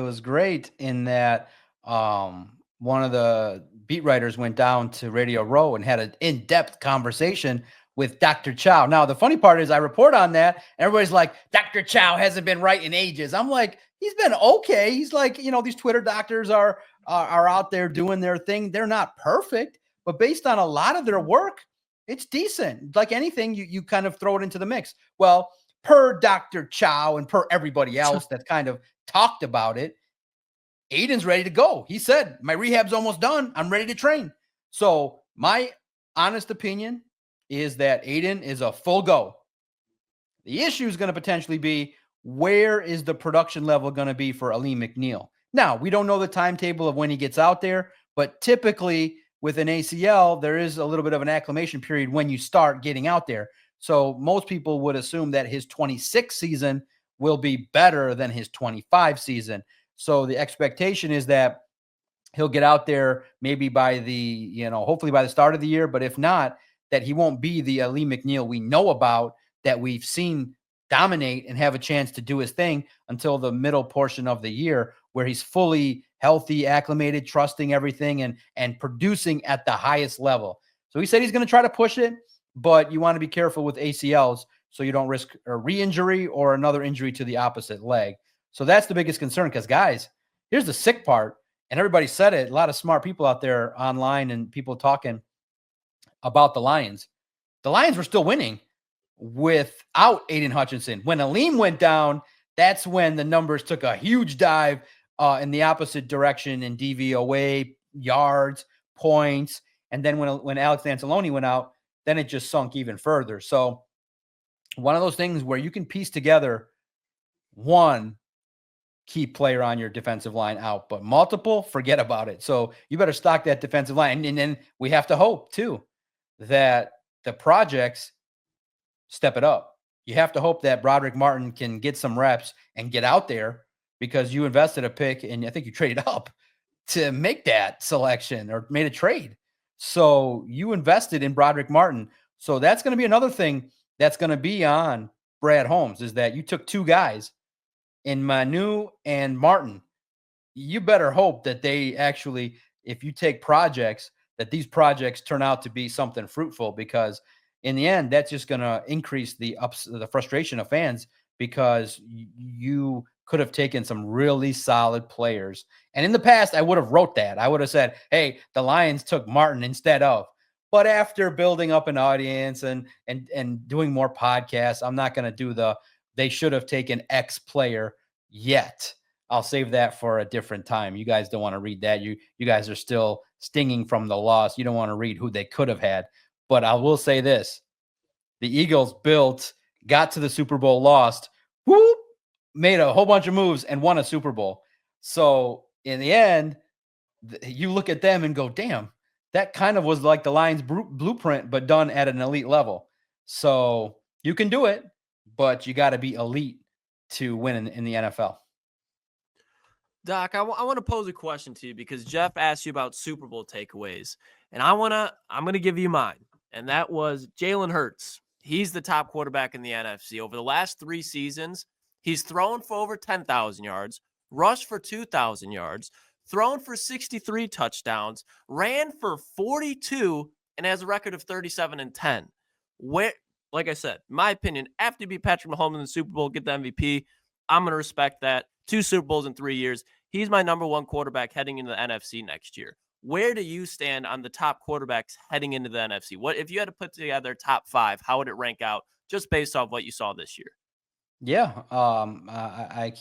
was great in that one of the beat writers went down to Radio Row and had an in-depth conversation with Dr. Chow. Now, the funny part is I report on that, and everybody's like, Dr. Chow hasn't been right in ages. I'm like, he's been okay. He's like, these Twitter doctors are out there doing their thing. They're not perfect, but based on a lot of their work, it's decent. Like anything, you kind of throw it into the mix. Well, per Dr. Chow and per everybody else that's kind of talked about it, Aiden's ready to go. He said, my rehab's almost done. I'm ready to train. So my honest opinion is that Aiden is a full go. The issue is going to potentially be, where is the production level going to be for Ali McNeil? Now, we don't know the timetable of when he gets out there, but typically with an ACL, there is a little bit of an acclimation period when you start getting out there. So most people would assume that his 26 season will be better than his 25 season. So the expectation is that he'll get out there maybe by hopefully by the start of the year, but if not, that he won't be the Ali McNeil we know about, that we've seen dominate and have a chance to do his thing until the middle portion of the year, where he's fully healthy, acclimated, trusting everything and producing at the highest level. So he said he's going to try to push it, but you want to be careful with ACLs so you don't risk a re-injury or another injury to the opposite leg. So that's the biggest concern, because guys, here's the sick part, and everybody said it, a lot of smart people out there online and people talking about the Lions. The Lions were still winning without Aiden Hutchinson. When Aleem went down, that's when the numbers took a huge dive in the opposite direction in DVOA, yards, points. And then when Alex Anzalone went out, then it just sunk even further. So one of those things where you can piece together one key player on your defensive line out, but multiple, forget about it. So you better stock that defensive line. And then we have to hope too that the projects step it up. you have to hope that Broderick Martin can get some reps and get out there, because you invested a pick and I think you traded up to make that selection or made a trade. So you invested in Broderick Martin. So that's going to be another thing that's going to be on Brad Holmes, is that you took two guys in Manu and Martin. You better hope that they actually, if you take projects, that these projects turn out to be something fruitful, because in the end, that's just going to increase the frustration of fans, because you could have taken some really solid players. And in the past, I would have wrote that. I would have said, hey, the Lions took Martin instead of. But after building up an audience and doing more podcasts, I'm not going to do they should have taken X player yet. I'll save that for a different time. You guys don't want to read that. You guys are still stinging from the loss. You don't want to read who they could have had. But I will say this. The Eagles got to the Super Bowl, lost, whoop, made a whole bunch of moves and won a Super Bowl. So in the end, you look at them and go, damn, that kind of was like the Lions blueprint, but done at an elite level. So you can do it, but you got to be elite to win in the NFL. Doc, I want to pose a question to you, because Jeff asked you about Super Bowl takeaways, and I'm going to give you mine. And that was Jalen Hurts. He's the top quarterback in the NFC. Over the last 3 seasons, he's thrown for over 10,000 yards, rushed for 2,000 yards, thrown for 63 touchdowns, ran for 42, and has a record of 37-10. Like I said, my opinion, after you beat Patrick Mahomes in the Super Bowl, get the MVP, I'm going to respect that. 2 Super Bowls in 3 years. He's my number 1 quarterback heading into the NFC next year. Where do you stand on the top quarterbacks heading into the NFC? What if you had to put together top 5, how would it rank out just based off what you saw this year? Yeah, I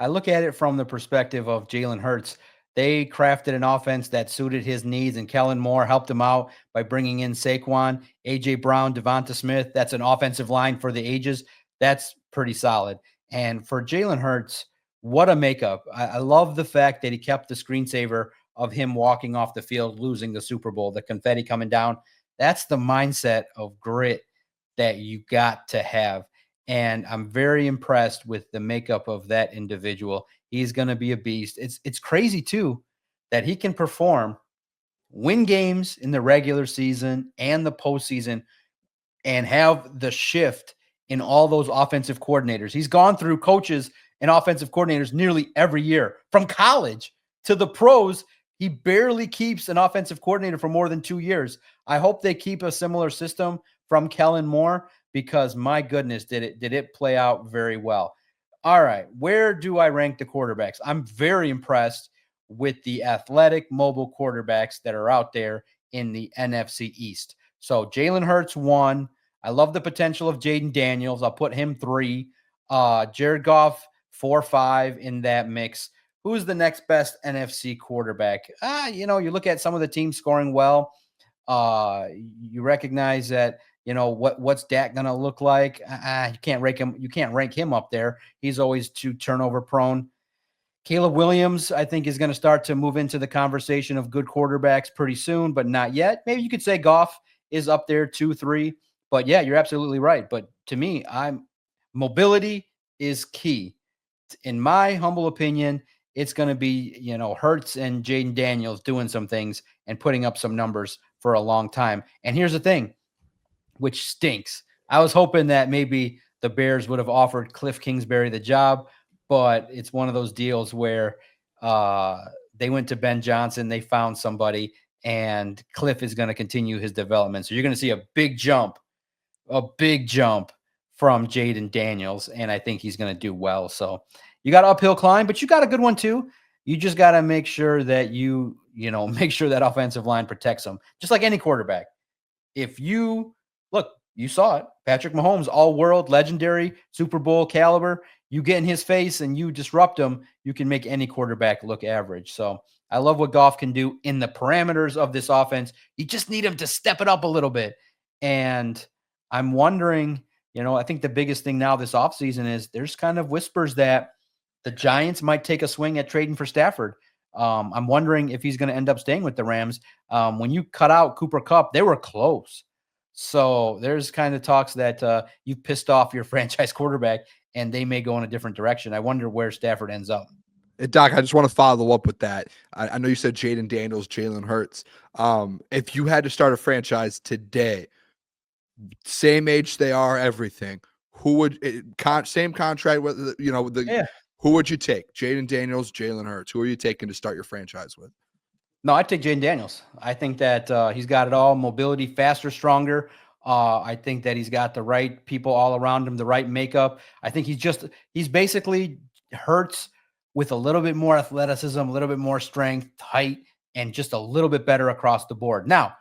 look at it from the perspective of Jalen Hurts. They crafted an offense that suited his needs, and Kellen Moore helped him out by bringing in Saquon, A.J. Brown, Devonta Smith. That's an offensive line for the ages. That's pretty solid. And for Jalen Hurts, what a makeup. I love the fact that he kept the screensaver of him walking off the field, losing the Super Bowl, the confetti coming down. That's the mindset of grit that you got to have. And I'm very impressed with the makeup of that individual. He's going to be a beast. It's crazy, too, that he can perform, win games in the regular season and the postseason, and have the shift in all those offensive coordinators. He's gone through coaches and offensive coordinators nearly every year, from college to the pros. He barely keeps an offensive coordinator for more than 2 years. I hope they keep a similar system from Kellen Moore, because my goodness, did it play out very well. All right, where do I rank the quarterbacks? I'm very impressed with the athletic, mobile quarterbacks that are out there in the NFC East. So Jalen Hurts 1. I love the potential of Jaden Daniels. I'll put him 3. Jared Goff 4, 5 in that mix. Who's the next best NFC quarterback? You look at some of the teams scoring well. You recognize that, what's Dak going to look like? You can't rank him. You can't rank him up there. He's always too turnover prone. Caleb Williams, I think, is going to start to move into the conversation of good quarterbacks pretty soon, but not yet. Maybe you could say Goff is up there 2, 3. But yeah, you're absolutely right. But to me, mobility is key. In my humble opinion, it's going to be, Hurts and Jaden Daniels doing some things and putting up some numbers for a long time. And here's the thing, which stinks. I was hoping that maybe the Bears would have offered Cliff Kingsbury the job, but it's one of those deals where they went to Ben Johnson, they found somebody, and Cliff is going to continue his development. So you're going to see a big jump from Jaden Daniels, and I think he's going to do well. So you got an uphill climb, but you got a good one too. You just got to make sure that make sure that offensive line protects them, just like any quarterback. If you saw it, Patrick Mahomes, all-world, legendary, Super Bowl caliber, you get in his face and you disrupt him, you can make any quarterback look average. So I love what Goff can do in the parameters of this offense. You just need him to step it up a little bit. And I'm wondering, I think the biggest thing now this offseason is there's kind of whispers that the Giants might take a swing at trading for Stafford. I'm wondering if he's going to end up staying with the Rams. When you cut out Cooper Kupp, they were close. So there's kind of talks that you pissed off your franchise quarterback and they may go in a different direction. I wonder where Stafford ends up. Doc, I just want to follow up with that. I know you said Jaden Daniels, Jalen Hurts. If you had to start a franchise today, same age they are, everything, who would same contract with who would you take? Jaden Daniels, Jalen Hurts. Who are you taking to start your franchise with? No, I'd take Jaden Daniels. I think that he's got it all: mobility, faster, stronger. I think that he's got the right people all around him, the right makeup. I think he's basically Hurts with a little bit more athleticism, a little bit more strength, height, and just a little bit better across the board. Now,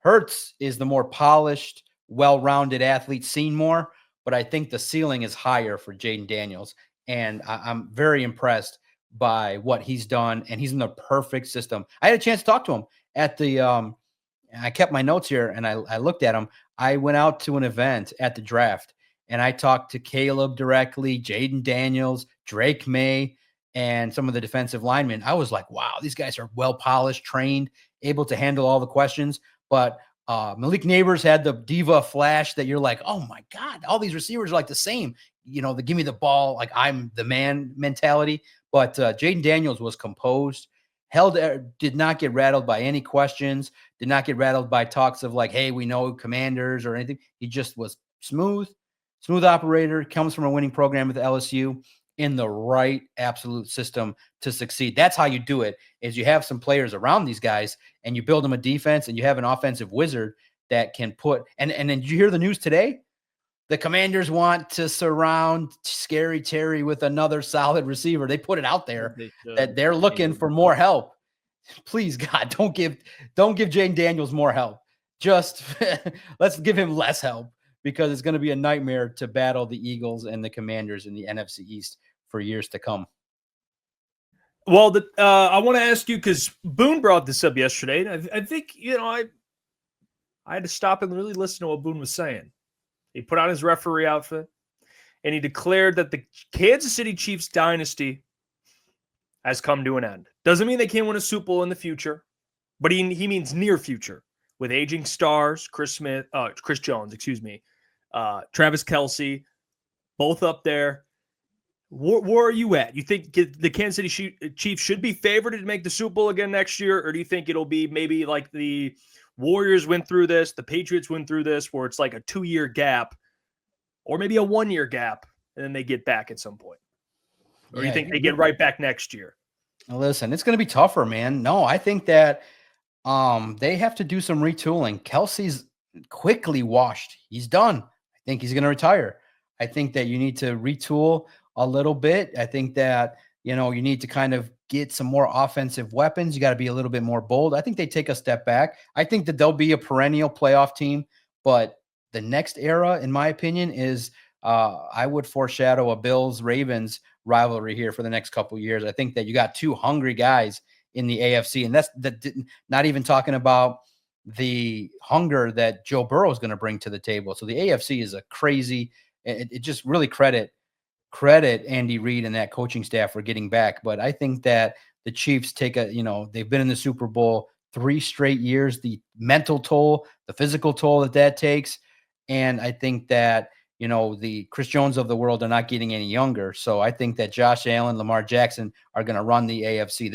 Hurts is the more polished, well-rounded athlete, seen more, but I think the ceiling is higher for Jaden Daniels. And I'm very impressed by what he's done, and he's in the perfect system. I had a chance to talk to him at the I kept my notes here and I looked at him. I went out to an event at the draft and I talked to Caleb directly, Jaden Daniels, Drake May, and some of the defensive linemen. I was like, wow, these guys are well polished, trained, able to handle all the questions. But Malik Neighbors had the diva flash that you're like, oh my God, all these receivers are like the same. The give me the ball, like I'm the man mentality. But Jaden Daniels was composed, did not get rattled by any questions, did not get rattled by talks of like, hey, we know Commanders or anything. He just was smooth operator, comes from a winning program with LSU, in the right absolute system to succeed. That's how you do it, is you have some players around these guys and you build them a defense and you have an offensive wizard that can put, and then did you hear the news today? The Commanders want to surround Scary Terry with another solid receiver. They put it out there that they're looking for more help. Please, God, don't give Jaden Daniels more help. Just let's give him less help, because it's going to be a nightmare to battle the Eagles and the Commanders in the NFC East for years to come. Well, I want to ask you, because Boone brought this up yesterday, and I think, I had to stop and really listen to what Boone was saying. He put on his referee outfit, and he declared that the Kansas City Chiefs dynasty has come to an end. Doesn't mean they can't win a Super Bowl in the future, but he means near future, with aging stars, Chris Jones, Travis Kelce, both up there. Where are you at? You think the Kansas City Chiefs should be favored to make the Super Bowl again next year, or do you think it'll be maybe like the Warriors went through this, the Patriots went through this, where it's like a 2-year gap, or maybe a 1-year gap, and then they get back at some point? Or you think they get right back next year? Listen, it's going to be tougher, man. No, I think that they have to do some retooling. Kelsey's quickly washed. He's done. I think he's going to retire. I think that you need to retool a little bit. I think that, you need to kind of get some more offensive weapons. You got to be a little bit more bold. I think they take a step back. I think that they'll be a perennial playoff team, but the next era, in my opinion, is I would foreshadow a Bills-Ravens rivalry here for the next couple of years. I think that you got two hungry guys in the AFC, and that's not even talking about the hunger that Joe Burrow is going to bring to the table. So the AFC is a crazy. It just really credit Andy Reid and that coaching staff for getting back. But I think that the Chiefs take they've been in the Super Bowl 3 straight years, the mental toll, the physical toll that takes. And I think that, the Chris Jones of the world are not getting any younger. So I think that Josh Allen, Lamar Jackson are going to run the AFC.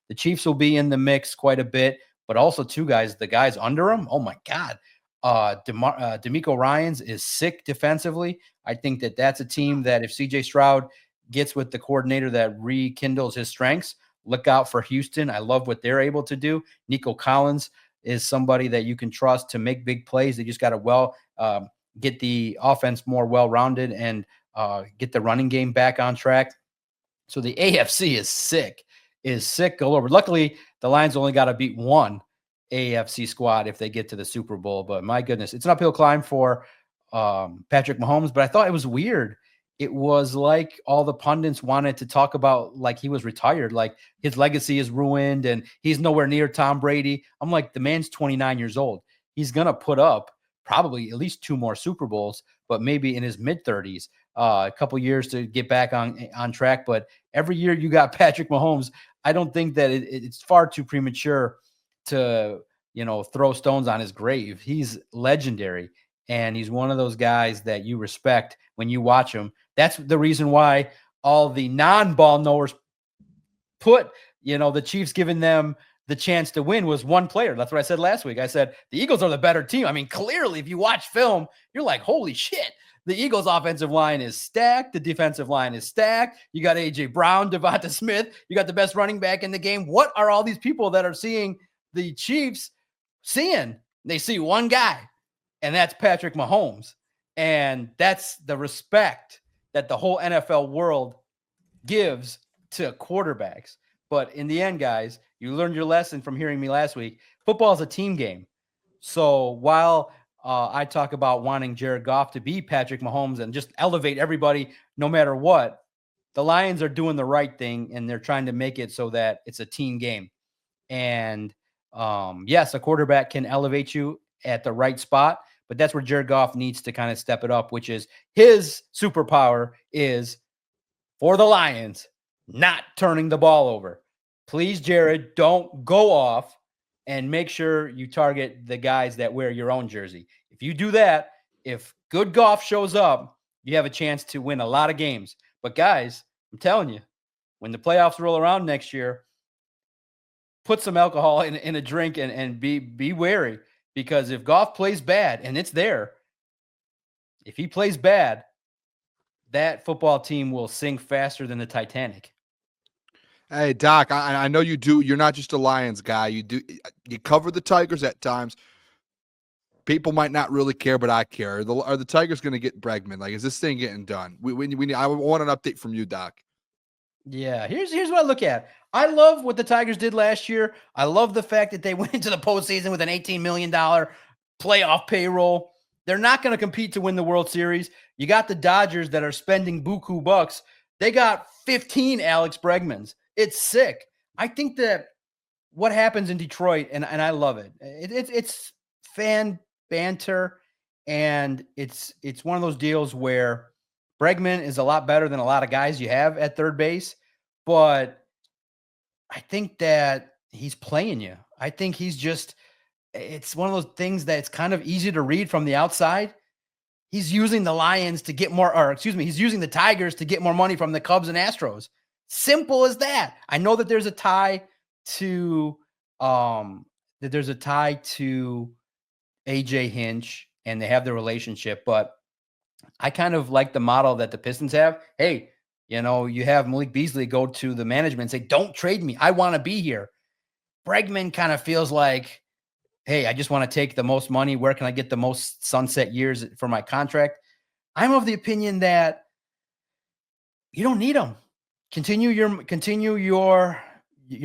The Chiefs will be in the mix quite a bit, but also the guys under them. Oh my God. DeMeco Ryans is sick defensively. I think that that's a team that if CJ Stroud gets with the coordinator that rekindles his strengths, look out for Houston. I love what they're able to do. Nico Collins is somebody that you can trust to make big plays. They just got to get the offense more well-rounded and get the running game back on track. So the AFC is sick all over. Luckily, the Lions only got to beat one AFC squad if they get to the Super Bowl. But my goodness, it's an uphill climb for Patrick Mahomes. But I thought it was weird. It was like all the pundits wanted to talk about like he was retired, like his legacy is ruined and he's nowhere near Tom Brady. I'm like, the man's 29 years old. He's going to put up probably at least 2 more Super Bowls, but maybe in his mid-30s, a couple years to get back on track. But every year you got Patrick Mahomes, I don't think that it's far too premature to throw stones on his grave. He's legendary. And he's one of those guys that you respect when you watch him. That's the reason why all the non-ball knowers put, the Chiefs giving them the chance to win was one player. That's what I said last week. I said the Eagles are the better team. I mean, clearly, if you watch film, you're like, holy shit. The Eagles' offensive line is stacked. The defensive line is stacked. You got A.J. Brown, Devonta Smith. You got the best running back in the game. What are all these people that are seeing the Chiefs seeing? They see one guy, and that's Patrick Mahomes. And that's the respect that the whole NFL world gives to quarterbacks. But in the end, guys, you learned your lesson from hearing me last week. Football is a team game. So while I talk about wanting Jared Goff to be Patrick Mahomes and just elevate everybody no matter what, the Lions are doing the right thing, and they're trying to make it so that it's a team game. And yes, a quarterback can elevate you at the right spot, but that's where Jared Goff needs to kind of step it up, which is his superpower is for the Lions not turning the ball over. Please, Jared, don't go off, and make sure you target the guys that wear your own jersey. If you do that, if good Goff shows up, you have a chance to win a lot of games. But guys, I'm telling you, when the playoffs roll around next year, put some alcohol in a drink and be wary, because if Goff plays bad, and it's there, if he plays bad, that football team will sink faster than the Titanic. Hey, Doc, I know you do. You're not just a Lions guy. You cover the Tigers at times. People might not really care, but I care. Are the Tigers going to get Bregman? Like, is this thing getting done? I want an update from you, Doc. Yeah, here's what I look at. I love what the Tigers did last year. I love the fact that they went into the postseason with an $18 million playoff payroll. They're not going to compete to win the World Series. You got the Dodgers that are spending buku bucks. They got 15 Alex Bregmans. It's sick. I think that what happens in Detroit, and I love it. It's fan banter, and it's one of those deals where Bregman is a lot better than a lot of guys you have at third base, but I think that he's playing you. I think it's one of those things that it's kind of easy to read from the outside. He's using the Lions to get more, he's using the Tigers to get more money from the Cubs and Astros. Simple as that. I know that there's a tie to AJ Hinch, and they have the relationship, but I kind of like the model that the Pistons have. Hey, you have Malik Beasley go to the management and say, don't trade me. I want to be here. Bregman kind of feels like, hey, I just want to take the most money. Where can I get the most sunset years for my contract? I'm of the opinion that you don't need them. Continue your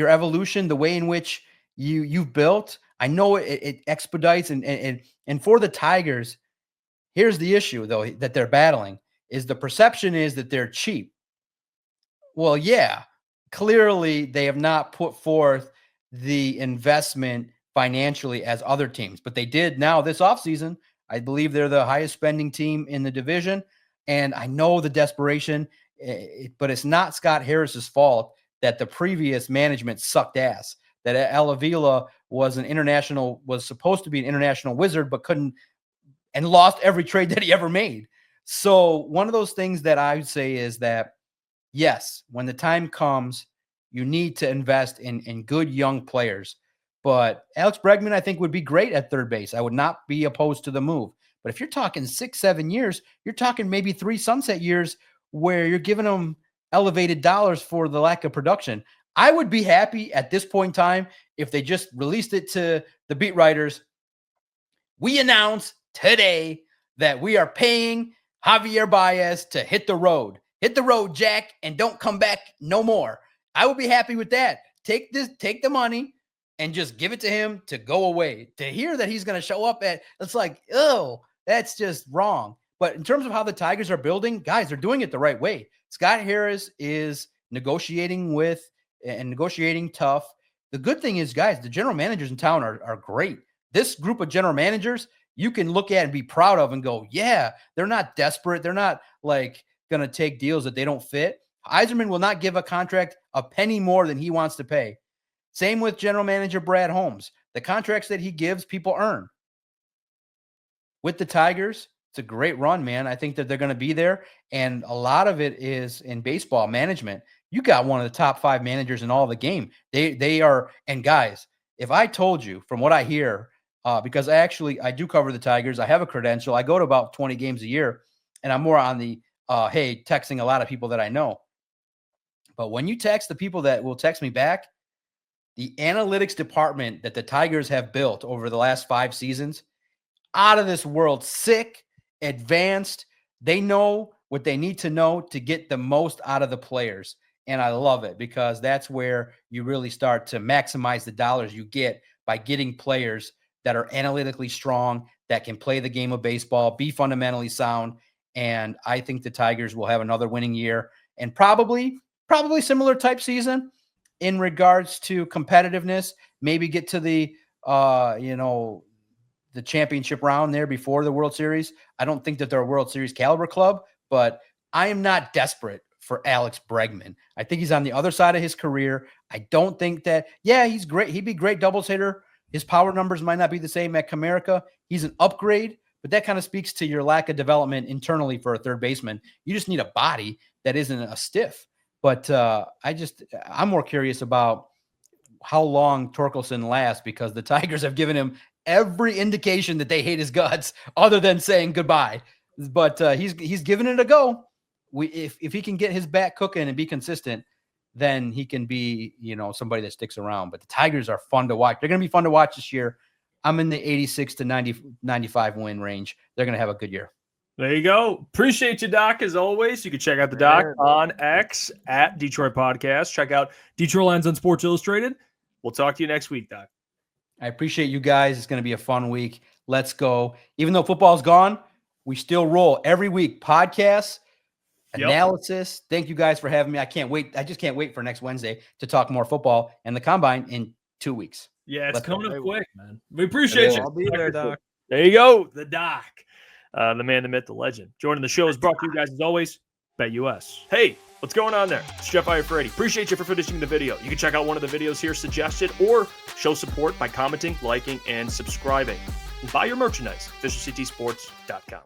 evolution, the way in which you've built. I know it expedites and for the Tigers, here's the issue though that they're battling is the perception is that they're cheap. Well, yeah, clearly they have not put forth the investment financially as other teams, but they did now this offseason. I believe they're the highest spending team in the division, and I know the desperation. But it's not Scott Harris's fault that the previous management sucked ass, that Al Avila was supposed to be an international wizard, but couldn't, and lost every trade that he ever made. So one of those things that I would say is that, yes, when the time comes, you need to invest in good young players. But Alex Bregman, I think, would be great at third base. I would not be opposed to the move. But if you're talking 6-7 years, you're talking maybe 3 sunset years where you're giving them elevated dollars for the lack of production. I would be happy at this point in time if they just released it to the beat writers. We announce today that we are paying Javier Baez to hit the road. Hit the road, Jack, and don't come back no more. I would be happy with that. Take the money and just give it to him to go away. To hear that he's going to show up it's like, oh, that's just wrong. But in terms of how the Tigers are building, guys, they're doing it the right way. Scott Harris is negotiating tough. The good thing is, guys, the general managers in town are great. This group of general managers, you can look at and be proud of and go, yeah, they're not desperate. They're not like going to take deals that they don't fit. Yzerman will not give a contract a penny more than he wants to pay. Same with general manager Brad Holmes. The contracts that he gives, people earn. With the Tigers, it's a great run, man. I think that they're going to be there. And a lot of it is in baseball management. You got one of the top 5 managers in all the game. They are, and guys, if I told you from what I hear, because I do cover the Tigers, I have a credential. I go to about 20 games a year, and I'm more on the, texting a lot of people that I know. But when you text the people that will text me back, the analytics department that the Tigers have built over the last 5 seasons, out of this world, sick, advanced. They know what they need to know to get the most out of the players. And I love it because that's where you really start to maximize the dollars you get by getting players that are analytically strong, that can play the game of baseball, be fundamentally sound. And I think the Tigers will have another winning year and probably similar type season in regards to competitiveness, maybe get to the championship round there before the World Series. I don't think that they're a World Series caliber club, but I am not desperate for Alex Bregman. I think he's on the other side of his career. I don't think that, he's great. He'd be great doubles hitter. His power numbers might not be the same at Comerica. He's an upgrade, but that kind of speaks to your lack of development internally for a third baseman. You just need a body that isn't a stiff. But I'm more curious about how long Torkelson lasts because the Tigers have given him every indication that they hate his guts other than saying goodbye. But he's given it a go. If he can get his bat cooking and be consistent, then he can be, somebody that sticks around. But the Tigers are fun to watch. They're going to be fun to watch this year. I'm in the 86 to 95 win range. They're going to have a good year. There you go. Appreciate you, Doc, as always. You can check out the Doc on X at Detroit Podcast. Check out Detroit Lines on Sports Illustrated. We'll talk to you next week, Doc. I appreciate you guys. It's going to be a fun week. Let's go. Even though football's gone, we still roll every week. Podcasts, analysis. Thank you guys for having me. I can't wait. I just can't wait for next Wednesday to talk more football and the Combine in 2 weeks. Yeah, it's coming up quick, man. We appreciate you. I'll be there, Doc. There you go. The Doc. The man, the myth, the legend. Joining the show is brought to you guys, as always, BetUS. Hey, what's going on there? It's Jeff Iafrate. Appreciate you for finishing the video. You can check out one of the videos here suggested or show support by commenting, liking, and subscribing. And buy your merchandise, officialctsports.com.